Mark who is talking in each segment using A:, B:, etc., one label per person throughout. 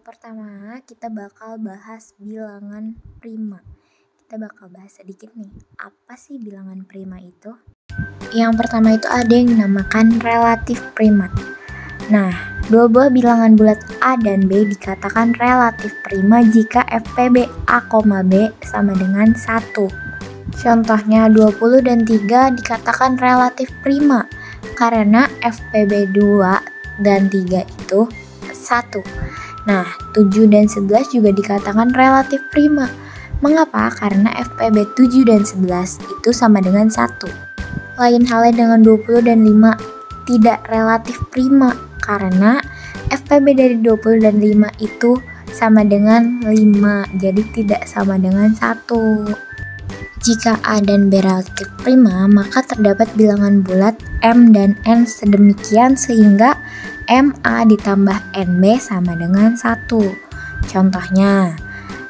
A: Pertama, kita bakal bahas bilangan prima. Kita bakal bahas sedikit nih, apa sih bilangan prima itu? Yang pertama itu ada yang dinamakan relatif prima. Nah, dua buah bilangan bulat A dan B dikatakan relatif prima jika FPB A, B sama dengan 1. Contohnya 20 dan 3 dikatakan relatif prima karena FPB 2 dan 3 itu 1. Nah, 7 dan 11 juga dikatakan relatif prima. Mengapa? Karena FPB 7 dan 11 itu sama dengan 1. Lain halnya dengan 20 dan 5 tidak relatif prima karena FPB dari 20 dan 5 itu sama dengan 5, jadi tidak sama dengan 1. Jika A dan B relatif prima, maka terdapat bilangan bulat M dan N sedemikian sehingga MA ditambah NB sama dengan 1. Contohnya,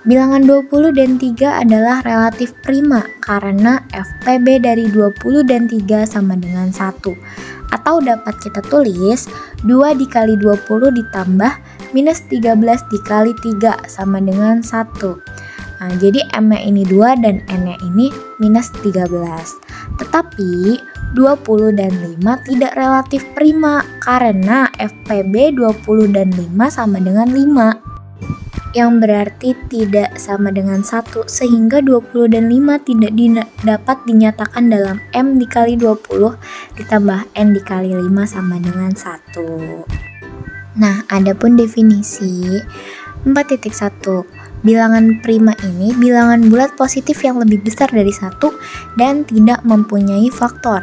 A: bilangan 20 dan 3 adalah relatif prima karena FPB dari 20 dan 3 sama dengan 1. Atau dapat kita tulis 2 dikali 20 ditambah minus 13 dikali 3 sama dengan 1. Nah, jadi M-nya ini 2 dan N-nya ini minus 13. Tetapi 20 dan 5 tidak relatif prima karena FPB 20 dan 5 sama dengan 5. Yang berarti tidak sama dengan 1 sehingga 20 dan 5 tidak dapat dinyatakan dalam M dikali 20 ditambah N dikali 5 sama dengan 1. Nah, adapun definisi 4.1. Bilangan prima ini bilangan bulat positif yang lebih besar dari 1 dan tidak mempunyai faktor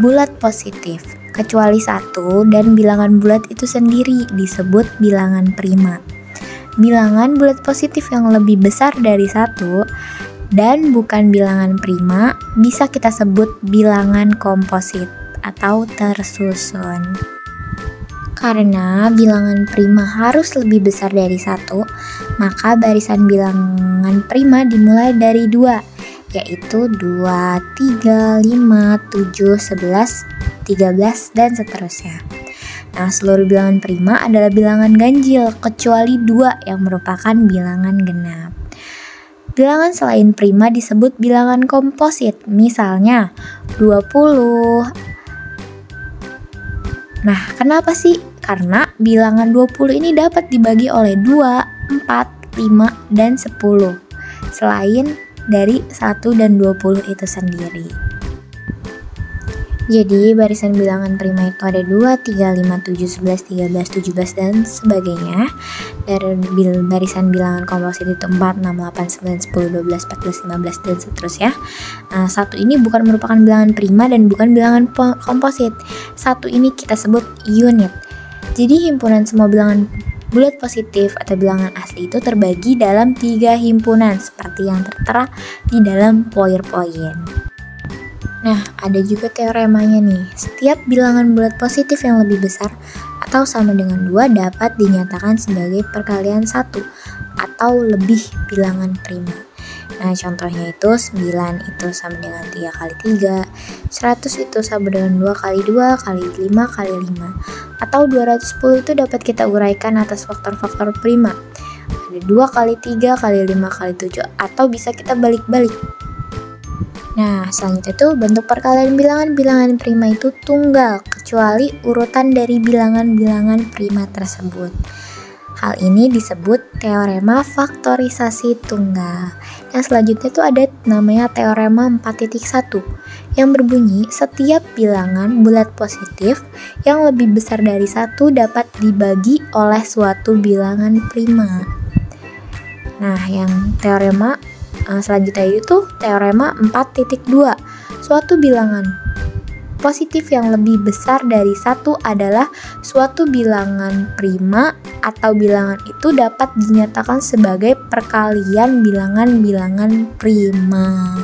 A: bulat positif kecuali 1 dan bilangan bulat itu sendiri disebut bilangan prima. Bilangan bulat positif yang lebih besar dari 1 dan bukan bilangan prima bisa kita sebut bilangan komposit atau tersusun. Karena bilangan prima harus lebih besar dari 1, maka barisan bilangan prima dimulai dari 2, yaitu 2, 3, 5, 7, 11, 13, dan seterusnya. Nah, seluruh bilangan prima adalah bilangan ganjil, kecuali 2 yang merupakan bilangan genap. Bilangan selain prima disebut bilangan komposit, misalnya 20. Nah, kenapa sih? Karena bilangan 20 ini dapat dibagi oleh 2, 4, 5, dan 10. Selain dari 1 dan 20 itu sendiri. Jadi, barisan bilangan prima itu ada 2, 3, 5, 7, 11, 13, 17, dan sebagainya. Dari barisan bilangan komposit itu 4, 6, 8, 9, 10, 12, 14, 15, dan seterusnya. Nah, 1 ini bukan merupakan bilangan prima dan bukan bilangan komposit. 1 ini kita sebut unit. Jadi, himpunan semua bilangan bulat positif atau bilangan asli itu terbagi dalam 3 himpunan seperti yang tertera di dalam poin-poin. Nah, ada juga teoremanya nih. Setiap bilangan bulat positif yang lebih besar atau sama dengan 2 dapat dinyatakan sebagai perkalian 1 atau lebih bilangan prima. Nah, contohnya itu 9 itu sama dengan 3 kali 3, 100 itu sama dengan 2 kali 2 kali 5 kali 5, atau 210 itu dapat kita uraikan atas faktor-faktor prima. Ada 2 kali 3 kali 5 kali 7, atau bisa kita balik-balik. Nah, selanjutnya itu bentuk perkalian bilangan prima itu tunggal, kecuali urutan dari bilangan-bilangan prima tersebut. Hal ini disebut teorema faktorisasi tunggal. Yang selanjutnya itu ada namanya teorema 4.1 yang berbunyi setiap bilangan bulat positif yang lebih besar dari 1 dapat dibagi oleh suatu bilangan prima. Nah, yang teorema selanjutnya itu teorema 4.2. Suatu bilangan positif yang lebih besar dari 1 adalah suatu bilangan prima atau bilangan itu dapat dinyatakan sebagai perkalian bilangan-bilangan prima.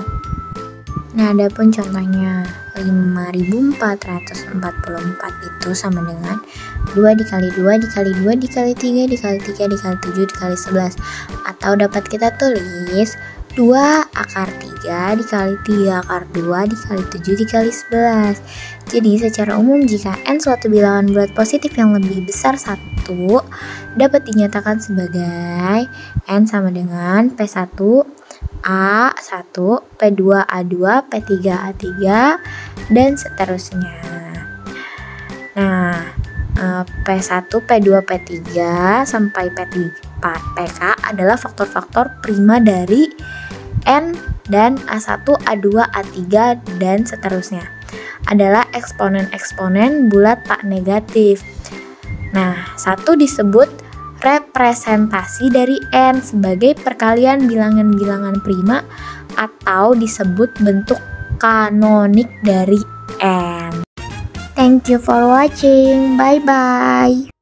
A: Nah, adapun contohnya 5444 itu sama dengan 2 dikali 2 dikali 2 dikali 3 dikali 3 dikali 7 dikali 11, atau dapat kita tulis 2 akar 3 3 dikali 3 akar 2 dikali 7 dikali 11. Jadi secara umum jika n suatu bilangan bulat positif yang lebih besar 1 dapat dinyatakan sebagai n sama dengan P1 A1, P2 A2, P3 A3, dan seterusnya. Nah, P1, P2, P3 sampai PK adalah faktor-faktor prima dari N dan A1, A2, A3, dan seterusnya. Adalah eksponen-eksponen bulat tak negatif. Nah, 1 disebut representasi dari N sebagai perkalian bilangan-bilangan prima atau disebut bentuk kanonik dari N. Thank you for watching. Bye-bye.